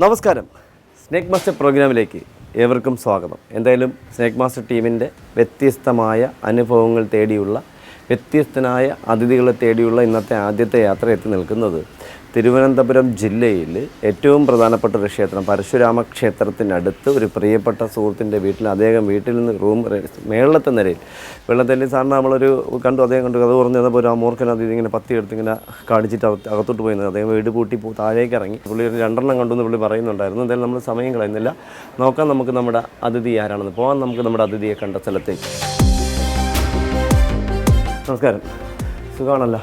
നമസ്കാരം. Snake master പ്രോഗ്രാമിലേക്ക് ഏവർക്കും സ്വാഗതം. എന്തായാലും സ്നേക്ക് മാസ്റ്റർ ടീമിൻ്റെ വ്യത്യസ്തമായ അനുഭവങ്ങൾ തേടിയുള്ള വ്യത്യസ്തനായ അതിഥികളെ തേടിയുള്ള ഇന്നത്തെ ആദ്യത്തെ യാത്ര എത്തി നിൽക്കുന്നത് തിരുവനന്തപുരം ജില്ലയിൽ ഏറ്റവും പ്രധാനപ്പെട്ട ഒരു ക്ഷേത്രം പരശുരാമ ക്ഷേത്രത്തിനടുത്ത് ഒരു പ്രിയപ്പെട്ട സുഹൃത്തിൻ്റെ വീട്ടിൽ നിന്ന് റൂം മേളത്തെ നിലയിൽ വെള്ളത്തിൽ സാറിന് നമ്മളൊരു കണ്ടു, അദ്ദേഹം കണ്ടു. കഥ പറഞ്ഞു തന്നപ്പോൾ ഒരു മൂർഖൻ അത് ഇതിങ്ങനെ പത്തി എടുത്ത് ഇങ്ങനെ കാണിച്ചിട്ട് അകത്തോട്ട് പോയിരുന്നത്. അദ്ദേഹം വീട് പൂട്ടി താഴേക്ക് ഇറങ്ങി. പുള്ളി ഒരു 2 കണ്ടു എന്ന് പുള്ളി പറയുന്നുണ്ടായിരുന്നു. എന്തായാലും നമ്മൾ സമയം കളയുന്നില്ല, നോക്കാം നമുക്ക് നമ്മുടെ അതിഥി ആരാണെന്ന്. പോകാൻ നമുക്ക് നമ്മുടെ അതിഥിയെ കണ്ട സ്ഥലത്തേക്ക്. നമസ്കാരം, സുഖമാണല്ലോ?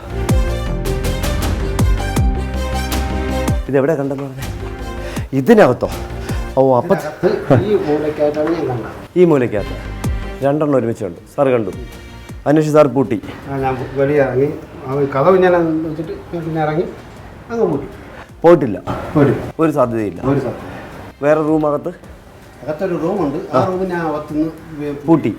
ഇതെവിടെ കണ്ടെന്ന് പറഞ്ഞേ? ഇതിനകത്തോ? ഓ, അപ്പം ഈ മൂലയ്ക്കകത്ത് 2 ഒരുമിച്ചുണ്ട്. സാറ് കണ്ടു, അന്വേഷിച്ച് സാർ പൂട്ടി. ഞാൻ വെളിയിറങ്ങി കഥ ഞാൻ വെച്ചിട്ട് പിന്നെ ഇറങ്ങി അങ്ങ് പൂട്ടി. പോയിട്ടില്ല, ഒരു സാധ്യതയില്ല. വേറെ റൂമകത്ത് അകത്തൊരു റൂമുണ്ട്, ആ റൂമിന് അകത്തുനിന്ന് പൂട്ടി.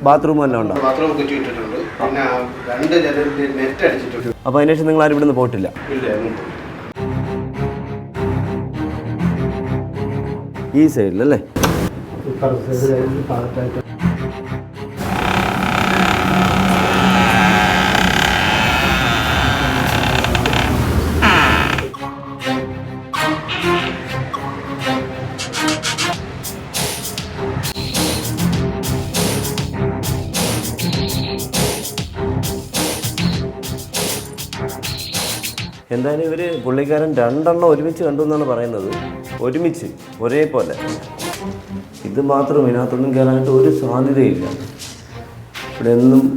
ബാത്റൂം എല്ലാം ഉണ്ടോ? ബാത്റൂം കുറ്റിയിട്ടിട്ടുണ്ട്, പിന്നെ 2 ജനലിൽ നെറ്റ് അടിച്ചിട്ടുണ്ട്. അപ്പോൾ അതിനുശേഷം നിങ്ങൾ ആരും ഇവിടുന്ന് പോയിട്ടില്ല? ഈ സൈഡിലല്ലേ? എന്തായാലും ഇവർ പുള്ളിക്കാരൻ 2 ഒരുമിച്ച് കണ്ടു എന്നാണ് പറയുന്നത്. ഒരുമിച്ച് ഒരേപോലെ. ഇത് മാത്രം ഇതിനകത്തൊന്നും കയറാനായിട്ട് ഒരു സാധ്യതയില്ല.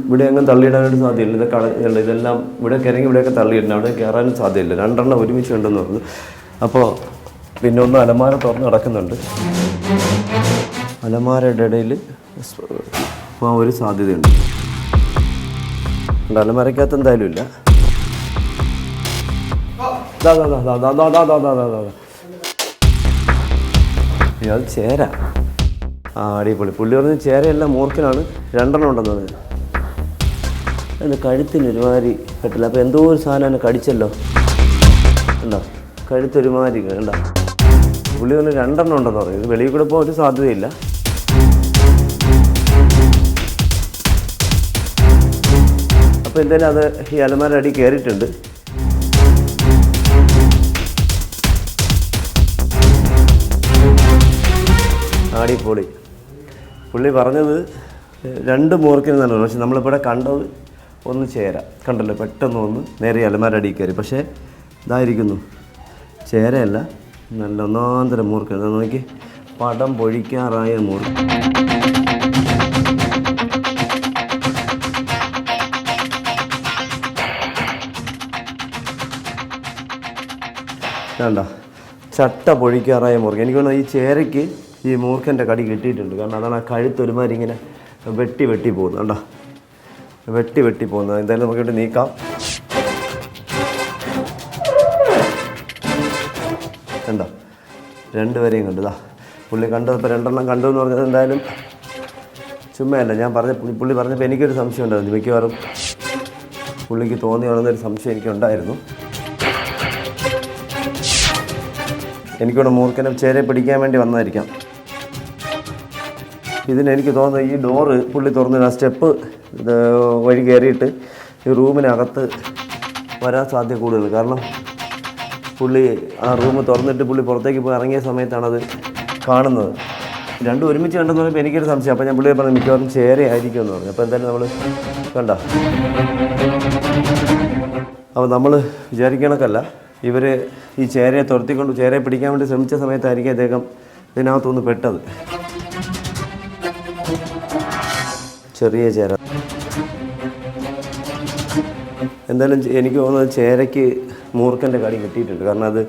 ഇവിടെ എങ്ങും തള്ളിയിടാനായിട്ട് സാധ്യതയില്ല. ഇതൊക്കെ ഇതെല്ലാം ഇവിടെ കയറി ഇവിടെയൊക്കെ തള്ളിയിടണം, അവിടെ കയറാനും സാധ്യതയില്ല. 2 ഒരുമിച്ച് കണ്ടെന്ന് പറഞ്ഞു. അപ്പോൾ പിന്നെ ഒന്ന് അലമാര തുറന്ന് കിടക്കുന്നുണ്ട്. അലമാരയുടെ ഇടയിൽ പോകാൻ ഒരു സാധ്യതയുണ്ട്. അലമാരക്കകത്ത് എന്തായാലും ഇല്ല. അത് ചേര. അടിപൊളി. പുള്ളി പറഞ്ഞ് ചേരയല്ല, മൂർഖനാണ്. 2 ഉണ്ടെന്ന് പറഞ്ഞു. അതിന് കഴുത്തിന് ഒരുമാതിരി കെട്ടില്ല. അപ്പോൾ എന്തോ ഒരു സാധനം എന്നെ കടിച്ചല്ലോ. ഉണ്ടോ? കഴുത്തൊരുമാതിരി കണ്ട. പുള്ളി പറഞ്ഞ് 2 ഉണ്ടെന്ന് പറഞ്ഞു. ഇത് വെളിയിൽ കൂടെ പോകാൻ ഒരു സാധ്യതയില്ല. അപ്പോൾ എന്തായാലും അത് ഈ അലമാര അടി കയറിയിട്ടുണ്ട്. അടിപൊളി. പുള്ളി പറഞ്ഞത് 2 മൂർഖനെന്നാണ്. പക്ഷെ നമ്മളിവിടെ കണ്ടത് ഒന്ന് ചേര. കണ്ടല്ലോ, പെട്ടെന്ന് ഒന്ന് നേരെ അലമാര അടി കയറി. പക്ഷേ ഇതായിരിക്കുന്നു, ചേരയല്ല, നല്ല ഒന്നാന്തരം മൂർഖൻ. നോക്കി, പടം പൊഴിക്കാറായ മൂർഖൻ. വേണ്ട, ചട്ട പൊഴിക്കാറായ മൂർഖൻ. എനിക്ക് തോന്നുന്നു ഈ ചേരയ്ക്ക് ഈ മൂർഖൻ്റെ കടി കിട്ടിയിട്ടുണ്ട്. കാരണം അതാണ് ആ കഴുത്തൊരുമാതിരി ഇങ്ങനെ വെട്ടി പോകുന്നത്. കണ്ടോ, വെട്ടി പോകുന്നത്. എന്തായാലും നമുക്കിവിടെ നീക്കാം. കണ്ടോ, 2 പേരെയും കണ്ടു. പുള്ളി കണ്ടപ്പോൾ 2 കണ്ടു എന്ന് പറഞ്ഞത് എന്തായാലും ചുമ്മയല്ല. ഞാൻ പുള്ളി പറഞ്ഞപ്പോൾ എനിക്കൊരു സംശയം ഉണ്ടായിരുന്നു. മിക്കവാറും പുള്ളിക്ക് തോന്നിയാണെന്നൊരു സംശയം എനിക്കുണ്ടായിരുന്നു. എനിക്കിവിടെ മൂർഖനെ ചേരെ പിടിക്കാൻ വേണ്ടി വന്നതായിരിക്കാം. ഇതിനെനിക്ക് തോന്നുന്നത് ഈ ഡോറ് പുള്ളി തുറന്നിട്ട് ആ സ്റ്റെപ്പ് വഴി കയറിയിട്ട് ഈ റൂമിനകത്ത് വരാൻ സാധ്യത കൂടുതൽ. കാരണം പുള്ളി ആ റൂം തുറന്നിട്ട് പുള്ളി പുറത്തേക്ക് പോയി ഇറങ്ങിയ സമയത്താണത് കാണുന്നത്. 2 ഒരുമിച്ച് കണ്ടെന്ന് പറഞ്ഞപ്പോൾ എനിക്കൊരു സംശയം. അപ്പോൾ ഞാൻ പുള്ളിയെ പറഞ്ഞു മിക്കവാറും ചേരയായിരിക്കും എന്ന് പറഞ്ഞു. അപ്പോൾ എന്തായാലും നമ്മൾ കണ്ട. അപ്പോൾ നമ്മൾ വിചാരിക്കണക്കല്ല, ഇവർ ഈ ചേരയെ തുരത്തിക്കൊണ്ട് ചേരയെ പിടിക്കാൻ വേണ്ടി ശ്രമിച്ച സമയത്തായിരിക്കും അദ്ദേഹം ഇതിനകത്തൊന്ന് പെട്ടത്. ചെറിയ ചേര. എന്തായാലും എനിക്ക് തോന്നുന്നത് ചേരയ്ക്ക് മൂർഖൻ്റെ കടി കിട്ടിയിട്ടുണ്ട്. കാരണം അത്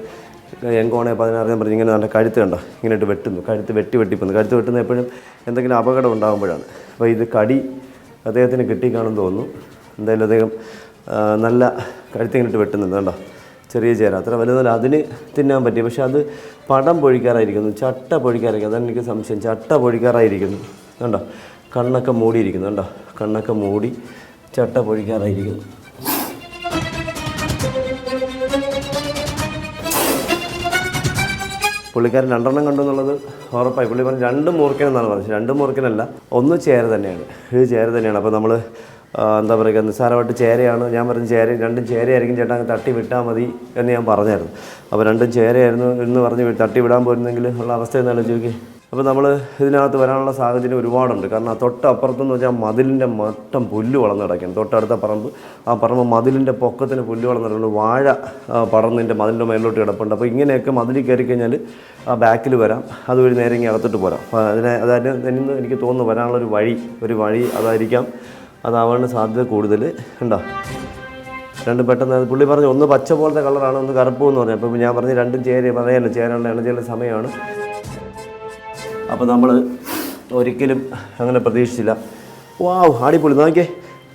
എങ്കോണെ 16 പറഞ്ഞ് ഇങ്ങനെ നല്ല കഴുത്ത് കണ്ടോ, ഇങ്ങനെ ഇട്ട് വെട്ടുന്നു. കഴുത്ത് വെട്ടിപ്പോകുന്നു. കഴുത്ത് വെട്ടുന്ന എപ്പോഴും എന്തെങ്കിലും അപകടം ഉണ്ടാകുമ്പോഴാണ്. അപ്പോൾ ഇത് കടി അദ്ദേഹത്തിന് കിട്ടിക്കാണെന്ന് തോന്നുന്നു. എന്തായാലും അദ്ദേഹം നല്ല കഴുത്തിങ്ങിട്ട് വെട്ടുന്നുണ്ട്. കണ്ടോ, ചെറിയ ചേര. അത്ര വലുതല്ല, അതിന് തിന്നാൻ പറ്റി. പക്ഷെ അത് പടം പൊഴിക്കാറായിരിക്കുന്നു, ചട്ട പൊഴിക്കാറായിരിക്കും. അതാണ് എനിക്ക് സംശയം. ചട്ട പൊഴിക്കാറായിരിക്കുന്നു. കണ്ടോ, കണ്ണൊക്കെ മൂടിയിരിക്കുന്നു. കണ്ടോ, കണ്ണൊക്കെ മൂടി ചട്ട പൊഴിക്കാറായിരിക്കുന്നു. പുള്ളിക്കാരൻ 2 കണ്ടു എന്നുള്ളത് ഉറപ്പായി. പുള്ളി പറഞ്ഞു 2 മൂർക്കനെന്നാണ് പറഞ്ഞത്. 2 മൂർക്കനല്ല, 1 ചേര തന്നെയാണ്. ഇത് ചേര തന്നെയാണ്. അപ്പോൾ നമ്മൾ എന്താ പറയുക, നിസ്സാരമായിട്ട് ചേരയാണ്. ഞാൻ പറഞ്ഞു 2 ചേരയായിരിക്കും ചേട്ടാ, അങ്ങ് തട്ടി വിട്ടാൽ മതി എന്ന് ഞാൻ പറഞ്ഞായിരുന്നു. അപ്പോൾ 2 ചേരയായിരുന്നു എന്ന് പറഞ്ഞ് തട്ടി വിടാൻ പോയിരുന്നെങ്കിൽ ഉള്ള അവസ്ഥ എന്നാലും ചോദിക്കുക. അപ്പോൾ നമ്മൾ ഇതിനകത്ത് വരാനുള്ള സാഹചര്യം ഒരുപാടുണ്ട്. കാരണം തൊട്ടപ്പുറത്തെന്ന് വെച്ചാൽ മതിലിൻ്റെ മൊത്തം പുല്ല് വളർന്ന് കിടക്കുകയാണ്. തൊട്ടടുത്ത പറമ്പ്, ആ പറമ്പ് മതിലിൻ്റെ പൊക്കത്തിന് പുല്ല് വളർന്ന് കിടക്കുന്നുണ്ട്. വാഴ പടർന്നിൻ്റെ മതിലിൻ്റെ മേലോട്ട് കിടപ്പുണ്ട്. അപ്പോൾ ഇങ്ങനെയൊക്കെ മതിലിൽ കയറി കഴിഞ്ഞാൽ ആ ബാക്കിൽ വരാം, അതുവഴി നേരെ ഇങ്ങനെ അകത്തോട്ട് പോരാം. അപ്പോൾ അതായത് എനിക്ക് തോന്നുന്നു വരാനുള്ളൊരു വഴി അതായിരിക്കാം, അതാവാൻ സാധ്യത കൂടുതൽ. ഉണ്ടോ 2 പെട്ടെന്ന് പുള്ളി പറഞ്ഞു 1 പച്ച പോലത്തെ കളറാണ്, 1 കറുപ്പ് എന്ന് പറഞ്ഞു. അപ്പോൾ ഞാൻ പറഞ്ഞു 2 ചേര പറയാമല്ലോ, ചേരാനുള്ള എണ്ണ സമയമാണ്. അപ്പോൾ നമ്മൾ ഒരിക്കലും അങ്ങനെ പ്രതീക്ഷിച്ചില്ല. വാവ്, അടിപൊളി. നോക്കിയേ,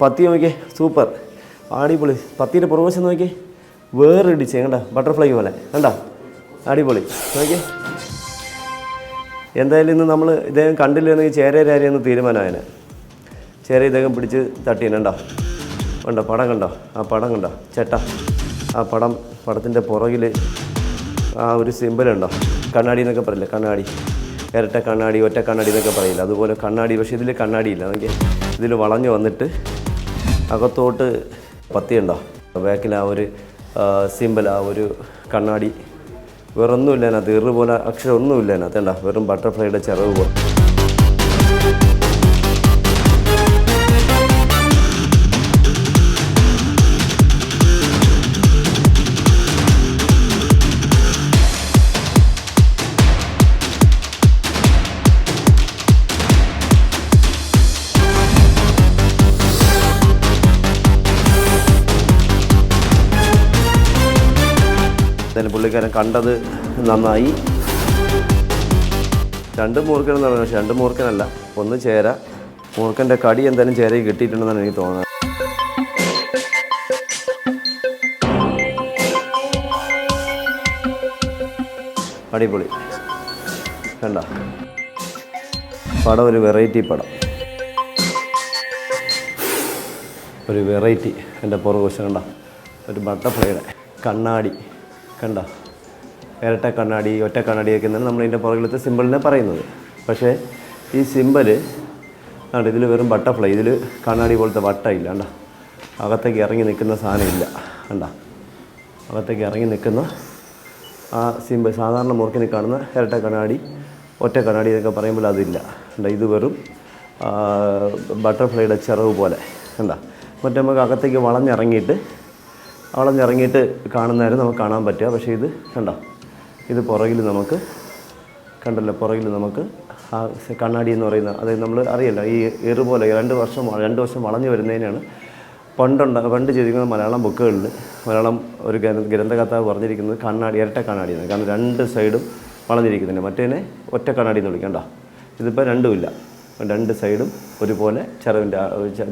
പത്തി നോക്കിയേ, സൂപ്പർ, അടിപൊളി. പത്തിയുടെ പുറവശം നോക്കിയേ, വേറെ ഇടിച്ചേ, കണ്ട ബട്ടർഫ്ലൈ പോലെ, കണ്ട അടിപൊളി. നോക്കിയേ, എന്തായാലും ഇന്ന് നമ്മൾ ഇദ്ദേഹം കണ്ടില്ലെന്നെങ്കിൽ ചേരേരാരെയൊന്ന് തീരുമാനമായതിനെ. ചേര ഇദ്ദേഹം പിടിച്ച് തട്ടീനുണ്ടോ, കണ്ടോ പടം കണ്ടോ, ആ പടം കണ്ടോ ചേട്ടാ, ആ പടത്തിൻ്റെ പുറകിൽ ആ ഒരു സിമ്പലുണ്ടോ, കണ്ണാടി എന്നൊക്കെ പറയില്ല, കണ്ണാടി, ഇരട്ട കണ്ണാടി, ഒറ്റ കണ്ണാടി എന്നൊക്കെ പറയില്ല, അതുപോലെ കണ്ണാടി. പക്ഷേ ഇതിൽ കണ്ണാടിയില്ല. നോക്കിയാൽ ഇതിൽ വളഞ്ഞു വന്നിട്ട് അകത്തോട്ട് പത്തിയുണ്ടോ, ബാക്കിൽ ആ ഒരു സിമ്പൽ, ആ ഒരു കണ്ണാടി, വേറൊന്നുമില്ല അതിനകത്ത്, ഇറ് പോലെ അക്ഷരം ഒന്നുമില്ല അതിനകത്ത്. എന്താ വെറും ബട്ടർഫ്ലൈയുടെ ചിറവ് പോലെ. എന്തായാലും പുള്ളിക്കാരൻ കണ്ടത് നന്നായി. 2 മൂർക്കൻ എന്ന് പറയുന്നത്, പക്ഷേ 2 മൂർക്കനല്ല, 1 ചേര. മൂർക്കൻ്റെ കടി എന്തായാലും ചേരയിൽ കിട്ടിയിട്ടുണ്ടെന്നാണ് എനിക്ക് തോന്നുന്നത്. അടിപൊളി, കണ്ട പടം, ഒരു വെറൈറ്റി പടം, ഒരു വെറൈറ്റി. എൻ്റെ പുറകുവശം കണ്ട ഒരു ബട്ടർഫ്ലൈയുടെ കണ്ണാടി, കണ്ട ഇരട്ട കണ്ണാടി, ഒറ്റ കണ്ണാടിയൊക്കെ എന്നാണ് നമ്മളിതിൻ്റെ പുറകിലത്തെ സിമ്പിളിനെ പറയുന്നത്. പക്ഷേ ഈ സിമ്പിൾ ആണ്, ഇതിൽ വെറും ബട്ടർഫ്ലൈ, ഇതിൽ കണ്ണാടി പോലത്തെ വട്ടമില്ല. കണ്ട അകത്തേക്ക് ഇറങ്ങി നിൽക്കുന്ന സാധനമില്ല. കണ്ട അകത്തേക്ക് ഇറങ്ങി നിൽക്കുന്ന ആ സിമ്പിൾ, സാധാരണ മൂർഖിന് കാണുന്ന ഇരട്ട കണ്ണാടി, ഒറ്റ കണ്ണാടി എന്നൊക്കെ പറയുമ്പോൾ അതില്ല. കണ്ട ഇത് വെറും ബട്ടർഫ്ലൈയുടെ ചിറവ് പോലെ. കണ്ട മറ്റേ നമുക്ക് അകത്തേക്ക് വളഞ്ഞിറങ്ങിയിട്ട് കാണുന്നതായിരുന്നു നമുക്ക് കാണാൻ പറ്റുക. പക്ഷേ ഇത് കണ്ട, ഇത് പുറകിൽ നമുക്ക് കണ്ടല്ലോ, പുറകിൽ നമുക്ക് ആ കണ്ണാടി എന്ന് പറയുന്ന, അതായത് നമ്മൾ അറിയില്ല, ഈ എറ് പോലെ 2 വർഷം വളഞ്ഞു വരുന്നതിനാണ് പണ്ട് ചെയ്തിരിക്കുന്ന മലയാളം ബുക്കുകളിൽ, മലയാളം ഒരു ഗ്രന്ഥകർത്താവ് പറഞ്ഞിരിക്കുന്നത് കണ്ണാടി, ഇരട്ട കണ്ണാടി എന്ന്. കാരണം 2 സൈഡും വളഞ്ഞിരിക്കുന്നുണ്ട്. മറ്റേനെ ഒറ്റ കണ്ണാടി എന്ന് വിളിക്കണ്ട. ഇതിപ്പോൾ 2 ഇല്ല, 2 സൈഡും ഒരുപോലെ ചിറവിൻ്റെ,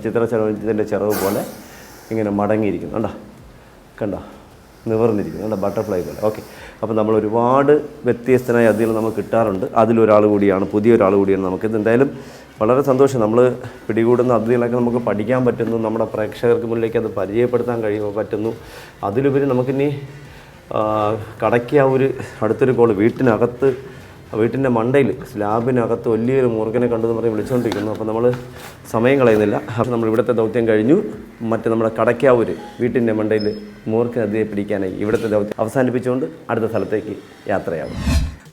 ചിത്രചെറവിൻ്റെ ചിറവ് പോലെ ഇങ്ങനെ മടങ്ങിയിരിക്കുന്നു. കണ്ടോ നിവർന്നിരിക്കുന്നു, കണ്ടോ ബട്ടർഫ്ലൈ പോലെ. ഓക്കെ, അപ്പോൾ നമ്മൾ ഒരുപാട് വ്യത്യസ്തനായ അതിഥികൾ നമുക്ക് കിട്ടാറുണ്ട്. അതിലൊരാൾ കൂടിയാണ്, പുതിയൊരാൾ കൂടിയാണ് നമുക്കിത്. എന്തായാലും വളരെ സന്തോഷം. നമ്മൾ പിടികൂടുന്ന അതിഥികളൊക്കെ നമുക്ക് പഠിക്കാൻ പറ്റുന്നു, നമ്മുടെ പ്രേക്ഷകർക്ക് മുന്നിലേക്ക് അത് പരിചയപ്പെടുത്താൻ പറ്റുന്നു. അതിലുപരി നമുക്കിനി കടയ്ക്ക് അടുത്തൊരു കോള്, വീട്ടിൻ്റെ മണ്ടയിൽ സ്ലാബിനകത്ത് വലിയൊരു മൂർഖനെ കണ്ടെന്ന് പറഞ്ഞ് വിളിച്ചുകൊണ്ടിരിക്കുന്നു. അപ്പോൾ നമ്മൾ സമയം കളയുന്നില്ല. അപ്പോൾ നമ്മൾ ഇവിടുത്തെ ദൗത്യം കഴിഞ്ഞു. നമ്മുടെ കടയ്ക്കാവൂർ വീട്ടിൻ്റെ മണ്ടയിൽ മൂർഖനതിയെ പിടിക്കാനായി ഇവിടുത്തെ ദൗത്യം അവസാനിപ്പിച്ചുകൊണ്ട് അടുത്ത സ്ഥലത്തേക്ക് യാത്രയാകും.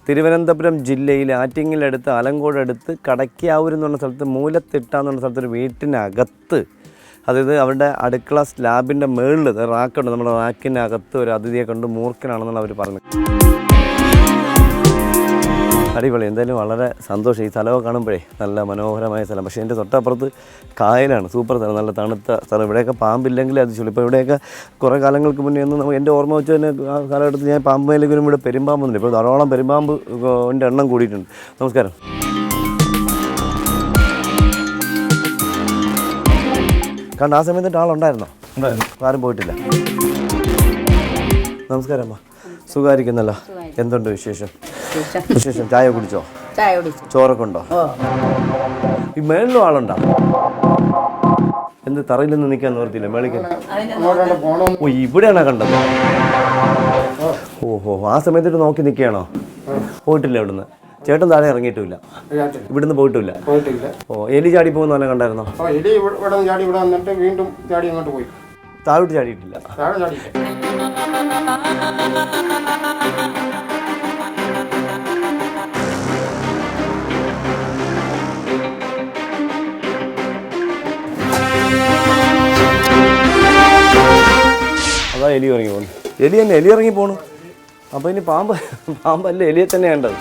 തിരുവനന്തപുരം ജില്ലയിൽ ആറ്റിങ്ങലടുത്ത്, അലങ്കോടടുത്ത് കടയ്ക്കാവൂർ എന്ന് പറഞ്ഞ സ്ഥലത്ത്, മൂലത്തിട്ട എന്ന് പറഞ്ഞ സ്ഥലത്തൊരു വീട്ടിനകത്ത്, അതായത് അവരുടെ അടുക്കള സ്ലാബിൻ്റെ മുകളിൽ റാക്കുണ്ട്, നമ്മുടെ റാക്കിനകത്ത് ഒരു അതിഥിയെ കണ്ട് മൂർഖനാണെന്നാണ് അവർ പറഞ്ഞത്. അടിപൊളി. എന്തായാലും വളരെ സന്തോഷം. ഈ സ്ഥലമൊക്കെ കാണുമ്പോഴേ നല്ല മനോഹരമായ സ്ഥലം. പക്ഷേ എൻ്റെ തൊട്ടപ്പുറത്ത് കായലാണ്, സൂപ്പർ സ്ഥലം, നല്ല തണുത്ത സ്ഥലം. ഇവിടെയൊക്കെ പാമ്പില്ലെങ്കിൽ അത് ചൊല്ലി. ഇപ്പോൾ ഇവിടെയൊക്കെ കുറേ കാലങ്ങൾക്ക് മുന്നേ ഒന്നും എൻ്റെ ഓർമ്മ വെച്ച് തന്നെ ആ കാലഘട്ടത്തിൽ ഞാൻ പാമ്പ് മേലെങ്കിലും ഇവിടെ പെരുമ്പാമ്പൊന്നുമില്ല. ഇപ്പോൾ ധാരാളം പെരുമ്പാമ്പിൻ്റെ എണ്ണം കൂടിയിട്ടുണ്ട്. നമസ്കാരം. കാരണം ആ സമയത്ത് ആളുണ്ടായിരുന്നോ? ആരും പോയിട്ടില്ല. നമസ്കാരം അമ്മ, സുഖമായിരിക്കുന്നല്ലോ? എന്തുണ്ട് വിശേഷം? ചായ കുടിച്ചോ? ചോറൊക്കെ ഉണ്ടോ? ഈ മേളിലും ആളുണ്ടോ? എന്ത് തറയിൽ നിന്ന് നിൽക്കാൻ നിവർത്തിയില്ല? മേളിക്ക് ഓ, ഇവിടെയാണോ കണ്ടത്? ഓഹോ, ആ സമയത്തിട്ട് നോക്കി നിൽക്കുകയാണോ? പോയിട്ടില്ല ഇവിടുന്ന്? ചേട്ടൻ താഴെ ഇറങ്ങിയിട്ടുമില്ല, ഇവിടുന്ന് പോയിട്ടില്ല? ഓ, എലി ചാടി പോകുന്ന പോലെ കണ്ടായിരുന്നോ? എലി ഇവിടെ ചാടി ഇവിടെ വന്നിട്ട് വീണ്ടും ചാടി അങ്ങോട്ട് പോയി. താഴോട്ട് ചാടിയിട്ടില്ല? താഴെ ചാടിയില്ല. അതാ എലി ഇറങ്ങി പോകണം. എലി തന്നെ, എലി ഇറങ്ങി പോണു. അപ്പോൾ ഇനി പാമ്പല്ല, എലിയെ തന്നെ വേണ്ടത്.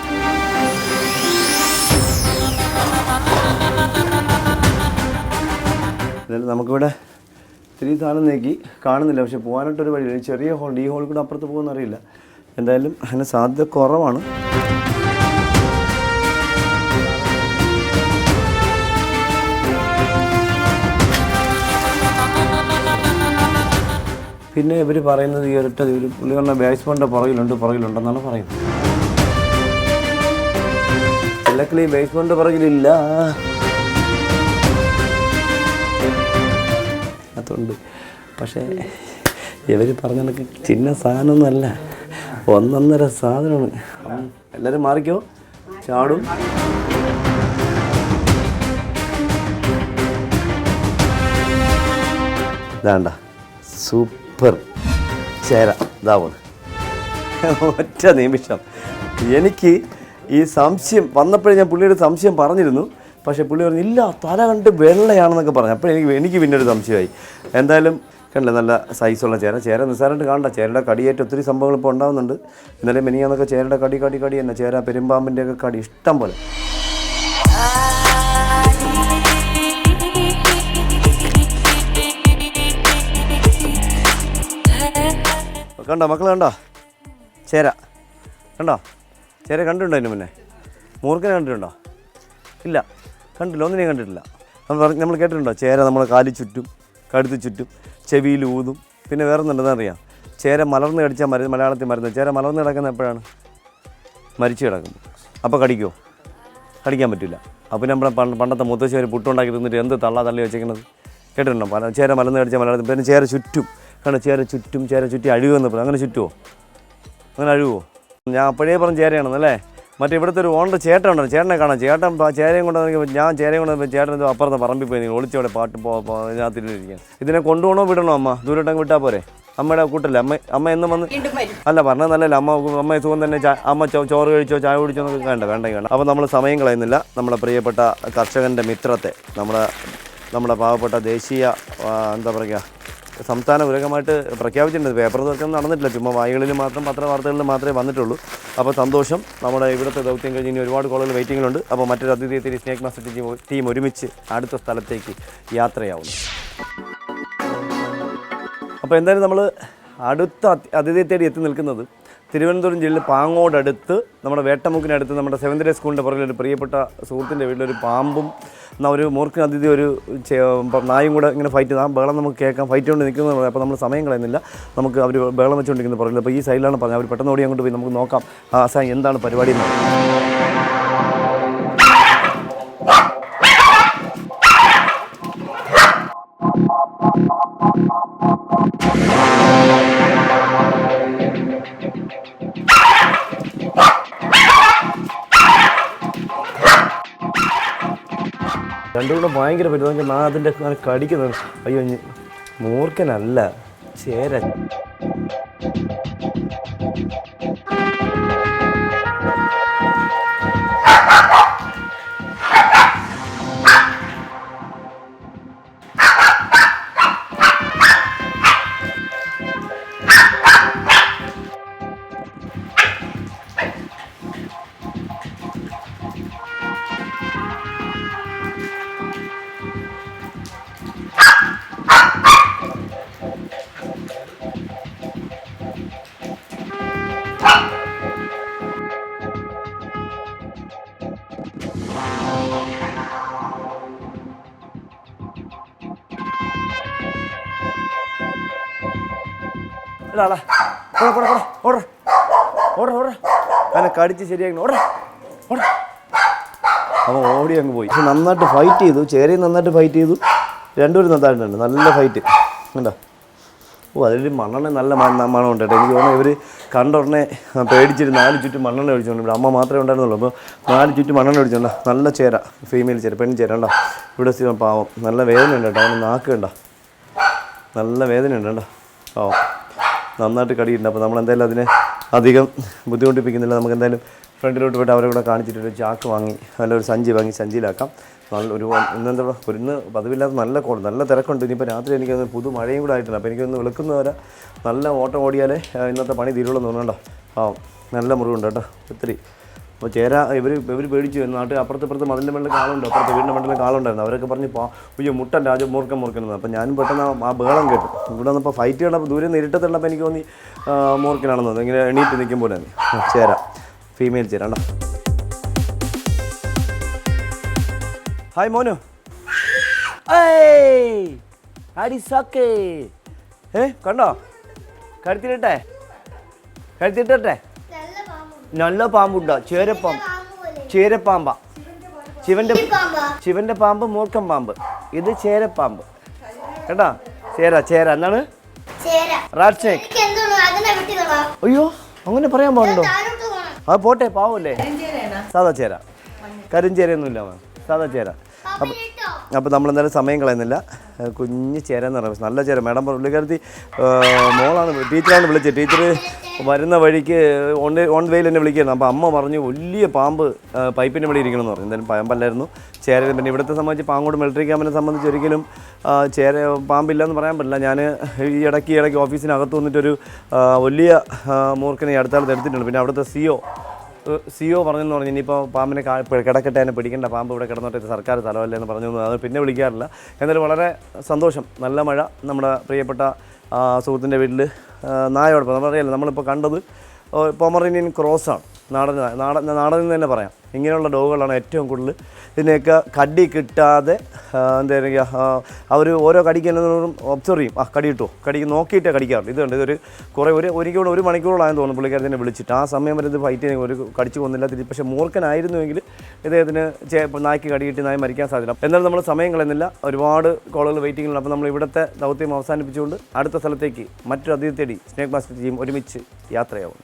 എന്നാലും നമുക്കിവിടെ ഇത്തിരി സാധനം നീക്കി കാണുന്നില്ല, പക്ഷെ പോകാനായിട്ടൊരു വഴിയില്ല. ചെറിയ ഹോൾ, ഈ ഹോളിൽ കൂടെ അപ്പുറത്ത് പോകുമെന്ന് അറിയില്ല. എന്തായാലും അതിന് സാധ്യത കുറവാണ്. പിന്നെ ഇവർ പറയുന്നത് ഈ ഒരൊറ്റ ഒരു പുള്ളികളുടെ ബേസ്മെൻ്റെ പുറകിലുണ്ടെന്നാണ് പറയുന്നത്. ചിലക്കിൽ ഈ ബേസ്മെൻ്റെ പുറകിലില്ല, അതുണ്ട്. പക്ഷേ ഇവർ പറഞ്ഞ കണക്ക് ചിന്ന സാധനമൊന്നുമല്ല, ഒന്നൊന്നര സാധനമാണ്. എല്ലാവരും മാറിക്കോ, ചാടും. ഇതാണ്ട സൂപ്പർ ചേര, ഇതാവുന്നു. ഒറ്റ നിമിഷം എനിക്ക് ഈ സംശയം വന്നപ്പോഴേ ഞാൻ പുള്ളിയുടെ സംശയം പറഞ്ഞിരുന്നു. പക്ഷേ പുള്ളി പറഞ്ഞു ഇല്ല, തല കണ്ട് വെള്ളയാണെന്നൊക്കെ പറഞ്ഞു. അപ്പോൾ എനിക്ക് പിന്നെ ഒരു സംശയമായി. എന്തായാലും കണ്ടില്ല, നല്ല സൈസുള്ള ചേര നിസ്സാരമായിട്ട് കാണണ്ട. ചേരയുടെ കടിയേറ്റ് ഒത്തിരി സംഭവങ്ങൾ ഇപ്പോൾ ഉണ്ടാകുന്നുണ്ട്. ഇന്നലെ മെനിയാന്നൊക്കെ ചേരയുടെ കടി തന്നെ, ചേര പെരുമ്പാമ്പിൻ്റെയൊക്കെ കടി ഇഷ്ടം പോലെ. കണ്ടോ മക്കൾ, കണ്ടോ ചേര? കണ്ടോ ചേര? കണ്ടിട്ടുണ്ടോ അതിന് മുന്നേ? മൂർഖനെ കണ്ടിട്ടുണ്ടോ? ഇല്ല, കണ്ടില്ല, ഒന്നിനെയും കണ്ടിട്ടില്ല. നമ്മൾ കേട്ടിട്ടുണ്ടോ? ചേര നമ്മളെ കാലി ചുറ്റും, കഴുത്ത് ചുറ്റും, ചെവിയിൽ ഊതും. പിന്നെ വേറെ ഒന്നുണ്ടെന്ന് അറിയാം, ചേര മലർന്ന് കടിച്ചാൽ മലയാളത്തിൽ മരുന്ന്. ചേര മലർന്ന് കിടക്കുന്ന എപ്പോഴാണ്? മരിച്ചു കിടക്കുമ്പോൾ. അപ്പോൾ കടിക്കുമോ? കടിക്കാൻ പറ്റില്ല. അപ്പോൾ നമ്മുടെ പണ്ടത്തെ മുത്തശ്ശി ഒരു പുട്ടുണ്ടാക്കി തിന്നിട്ട് എന്ത് തള്ളി വെച്ചേക്കുന്നത് കേട്ടിട്ടുണ്ടോ? ചേര മലർന്ന് കടിച്ചാൽ മലയാളത്തിൽ. പിന്നെ ചേര ചുറ്റും, കാരണം ചേര ചുറ്റി അഴുകുമെന്ന് പറയും. അങ്ങനെ ചുറ്റുമോ? അങ്ങനെ അഴുകുമോ? ഞാൻ അപ്പോഴേ പറഞ്ഞ ചേരയാണെന്നല്ലേ. മറ്റേ ഇവിടുത്തെ ഒരു ഓണർ ചേട്ടൻ ഉണ്ടല്ലോ, ചേട്ടനെ കാണാം. ചേട്ടൻ ചേരയും കൊണ്ട് ഞാൻ ചേരയും കൊണ്ട് ചേട്ടൻ അപ്പുറത്തെ പറമ്പിൽ പോയി നിങ്ങൾ ഒളിച്ചോടെ പാട്ട് ഇതിനകത്തിരിക്കാൻ. ഇതിനെ കൊണ്ടുപോകണോ വിടണോ? അമ്മ ദൂരോട്ടങ്ങ് വിട്ടാൽ പോരെ? അമ്മയുടെ കൂട്ടല്ലേ? അമ്മ എന്നും വന്ന് അല്ല പറഞ്ഞത് നല്ലല്ലേ? അമ്മ സുഖം തന്നെ. അമ്മ ചോറ് കഴിച്ചോ, ചായ കുടിച്ചോ എന്നൊക്കെ വേണ്ട. അപ്പോൾ നമ്മൾ സമയം കളയുന്നില്ല. നമ്മുടെ പ്രിയപ്പെട്ട കർഷകൻ്റെ മിത്രത്തെ, നമ്മുടെ പാവപ്പെട്ട ദേശീയ എന്താ പറയുക, സംസ്ഥാന പുരകമായിട്ട് പ്രഖ്യാപിച്ചിട്ടുണ്ട്. പേപ്പർ തുറക്കൊന്നും നടന്നിട്ടില്ല, ചുമ്മാ വായികളിൽ മാത്രം, പത്രവാർത്തകളിൽ മാത്രമേ വന്നിട്ടുള്ളൂ. അപ്പോൾ സന്തോഷം. നമ്മുടെ ഇവിടുത്തെ ദൗത്യം കഴിഞ്ഞ് ഇനി ഒരുപാട് കോളുകൾ വെയിറ്റിങ്ങിലുണ്ട്. അപ്പോൾ മറ്റൊരു അതിഥിയെ സ്നേക് മാസ്റ്റർ ടീം ഒരുമിച്ച് അടുത്ത സ്ഥലത്തേക്ക് യാത്രയാവുന്നു. അപ്പോൾ എന്തായാലും നമ്മൾ അടുത്ത അതിഥിയെ തേടി എത്തി നിൽക്കുന്നത് തിരുവനന്തപുരം ജില്ലയിൽ പാങ്ങോടടുത്ത്, നമ്മുടെ വേട്ടമുക്കിനടുത്ത്, നമ്മുടെ 7th ഡേ സ്കൂളിൻ്റെ പുറകിലൊരു പ്രിയപ്പെട്ട സുഹൃത്തിൻ്റെ വീട്ടിലൊരു പാമ്പും ഒരു മൂർഖൻ അതിഥി ഒരു നായും കൂടെ ഇങ്ങനെ ഫൈറ്റ് ചെയ്ത് ആ ബഹളം നമുക്ക് കേൾക്കാം. ഫൈറ്റ് കൊണ്ട് നിൽക്കുന്നത് പറയാം. അപ്പോൾ നമ്മൾ സമയം കളയുന്നില്ല. നമുക്ക് അവർ ബഹളം വെച്ചുകൊണ്ടിരിക്കുന്ന പുറകിൽ. അപ്പോൾ ഈ സൈഡിലാണ് പറഞ്ഞത്. അവർ പെട്ടെന്ന് ഓടി അങ്ങോട്ട് പോയി നമുക്ക് നോക്കാം എന്താണ് പരിപാടി എന്ന്. രണ്ടും കൂടെ ഭയങ്കര പറ്റും. ഞാൻ അതിൻ്റെ കടിക്കുന്നത്. അയ്യോ, മൂർഖനല്ല, ചേര. അങ്ങനെ കടിച്ച് ശരിയാക്കണം. അപ്പോൾ ഓടി അങ്ങ് പോയി. പക്ഷെ നന്നായിട്ട് ഫൈറ്റ് ചെയ്തു. ചേരയും നന്നായിട്ട് ഫൈറ്റ് ചെയ്തു. രണ്ടുപേരും നന്നായിട്ടുണ്ട്. നല്ല ഫൈറ്റ്. കണ്ടോ? ഓ അതിൽ മണ്ണെണ്ണ നല്ല മണമുണ്ട് കേട്ടോ. എനിക്ക് തോന്നുന്നു ഇവർ കണ്ടുടനെ പേടിച്ചിട്ട് 4 ചുറ്റും മണ്ണെണ്ണ ഒഴിച്ചുകൊണ്ട് ഇവിടെ അമ്മ മാത്രമേ ഉണ്ടായിരുന്നുള്ളൂ. അപ്പോൾ 4 ചുറ്റും മണ്ണെണ്ണ ഒഴിച്ചുകൊണ്ട് നല്ല ചേര, ഫീമെയിൽ ചേര, പെൺ ചേര ഉണ്ടോ ഇവിടെ സ്ഥിരം പാവം. നല്ല വേദനയുണ്ട് കേട്ടോ, അവന് നാക്ക് കണ്ടോ, നല്ല വേദനയുണ്ട് കേട്ടോ പാവം, നന്നായിട്ട് കടിയിട്ടുണ്ട്. അപ്പോൾ നമ്മളെന്തായാലും അതിനെ അധികം ബുദ്ധിമുട്ടിപ്പിക്കുന്നില്ല. നമുക്ക് എന്തായാലും ഫ്രണ്ടിലോട്ട് പോയിട്ട് അവരെ കൂടെ കാണിച്ചിട്ട് ഒരു ചാക്ക് വാങ്ങി നല്ല ഒരു സഞ്ചി വാങ്ങി സഞ്ചിയിലാക്കാം. നല്ല ഒരു ഇന്നെന്താ ഇന്ന് പതിവില്ലാത്ത നല്ല നല്ല തിരക്കുണ്ട്. ഇനിയിപ്പോൾ രാത്രി എനിക്കൊന്ന് പുതു മഴയും കൂടെ ആയിട്ടുണ്ട്. അപ്പോൾ എനിക്കൊന്ന് വെളുക്കുന്നവരെ നല്ല ഓട്ടം ഓടിയാലേ ഇന്നത്തെ പണി തീരുള്ളൂ എന്ന് തോന്നുന്നുണ്ടോ. നല്ല മുറിവുണ്ട് കേട്ടോ ഒത്തിരി. അപ്പോൾ ചേര ഇവർ പേടിച്ചു വരുന്നു. നാട്ടിൽ അപ്പുറത്ത് മതിൻ്റെ മേളിൽ കാളുണ്ട്, അപ്പുറത്ത് വീടിൻ്റെ മണ്ടിൽ കാളുണ്ടായിരുന്നു. അവരൊക്കെ പറഞ്ഞ് അയ്യോ മുട്ടൻ മൂർക്കൻ. അപ്പോൾ ഞാനും പെട്ടെന്ന് ആ ബഹളം കേട്ടു. ഇവിടെ വന്നപ്പോൾ ഫൈറ്റ് കണ്ടപ്പോൾ ദൂരെ നിന്ന് ഇരുട്ടത്തുള്ളപ്പോൾ എനിക്ക് തോന്നി മൂർക്കനാണെന്ന് തോന്നി. ഇങ്ങനെ എണീറ്റ് നിൽക്കുമ്പോൾ തന്നെ ചേര, ഫീമെയിൽ ചേര ഉണ്ടോ. ഹായ് മോനു, കണ്ടോ കഴുത്തിലിട്ടെ നല്ല പാമ്പുണ്ടോ, ചേരപ്പാമ്പ, ശിവന്റെ പാമ്പ്, മൂർഖൻ പാമ്പ്. ഇത് ചേരപ്പാമ്പ് കേട്ടോ, ചേര എന്താണ് റാറ്റ് സ്നേക്ക്. അയ്യോ അങ്ങനെ പറയാൻ പാടുണ്ടോ? അത് പോട്ടെ, പാവല്ലേ, സാധാ ചേര, കരിഞ്ചേരയൊന്നുമില്ല, സാധാ ചേര. അപ്പോൾ നമ്മളെന്തായാലും സമയം കളയുന്നില്ല. കുഞ്ഞ് ചേര എന്ന് പറയുന്നത് നല്ല ചേര. മേഡം പുള്ളിക്കാരത്തി മോളാണ്, ടീച്ചറാണ് വിളിച്ചത്. ടീച്ചർ വരുന്ന വഴിക്ക് ഓൺ വെയിൽ എന്നെ വിളിക്കുന്നു. അപ്പോൾ അമ്മ പറഞ്ഞു വലിയ പാമ്പ് പൈപ്പിൻ്റെ വെളിയിൽ ഇരിക്കണമെന്ന് പറഞ്ഞു. എന്തായാലും പാമ്പല്ലായിരുന്നു, ചേര. പിന്നെ ഇവിടുത്തെ സംബന്ധിച്ച് പാങ്ങോട് മിലിറ്ററി ക്യാമ്പിനെ സംബന്ധിച്ച് ഒരിക്കലും ചേര പാമ്പില്ലെന്ന് പറയാൻ പറ്റില്ല. ഞാൻ ഈ ഇടയ്ക്ക് ഓഫീസിനകത്ത് വന്നിട്ടൊരു വലിയ മൂർഖനെ അടുത്താളത്ത് എടുത്തിട്ടുണ്ട്. പിന്നെ അവിടുത്തെ സിഒ പറഞ്ഞെന്ന് പറഞ്ഞു ഇനിയിപ്പോൾ പാമ്പിനെ കിടക്കട്ടെ, അതിനെ പിടിക്കേണ്ട, പാമ്പ് ഇവിടെ കിടന്നിട്ട് ഇത് സർക്കാർ സ്ഥലമല്ലേ എന്ന് പറഞ്ഞു. അത് പിന്നെ വിളിക്കാറില്ല. എന്നാലും വളരെ സന്തോഷം. നല്ല മഴ. നമ്മുടെ പ്രിയപ്പെട്ട സുഹൃത്തിൻ്റെ വീട്ടിൽ നായോടൊപ്പം നമ്മളറിയാമല്ലോ, നമ്മളിപ്പോൾ കണ്ടത് പൊമറേനിയൻ ക്രോസാണ്. നാടൻ തന്നെ പറയാം. ഇങ്ങനെയുള്ള ഡോഗുകളാണ് ഏറ്റവും കൂടുതൽ ഇതിനെയൊക്കെ കടി കിട്ടാതെ എന്താ പറയുക, അവർ ഓരോ കടിക്കുന്നതും ഒബ്സർവ് ചെയ്യും. കടി കിട്ടുമോ, കടിക്ക് നോക്കിയിട്ടേ കടിക്കാറുണ്ട്. ഇതുണ്ട്, ഇതൊരു ഒരിക്കലും 1 മണിക്കൂറോളായെന്ന് തോന്നുന്നു പുള്ളിക്കാരത്തിനെ വിളിച്ചിട്ട്. ആ സമയം വരെ ഇത് ഫൈറ്റ് ചെയ്ത് ഒരു കടിച്ചു കൊന്നില്ല. പക്ഷേ മൂർഖനായിരുന്നുവെങ്കിൽ ഇദ്ദേഹത്തിന് നായ്ക്ക് കടി കിട്ടി നായ മരിക്കാൻ സാധ്യത. എന്നാലും നമ്മൾ സമയം കളയുന്നില്ല, ഒരുപാട് കോളുകൾ വെയിറ്റിംഗിലുണ്ട്. അപ്പോൾ നമ്മൾ ഇവിടുത്തെ ദൗത്യം അവസാനിപ്പിച്ചുകൊണ്ട് അടുത്ത സ്ഥലത്തേക്ക് മറ്റൊരു അതിഥി തേടി സ്നേക് മാസ്റ്റർ ടീം ഒരുമിച്ച് യാത്രയാവും.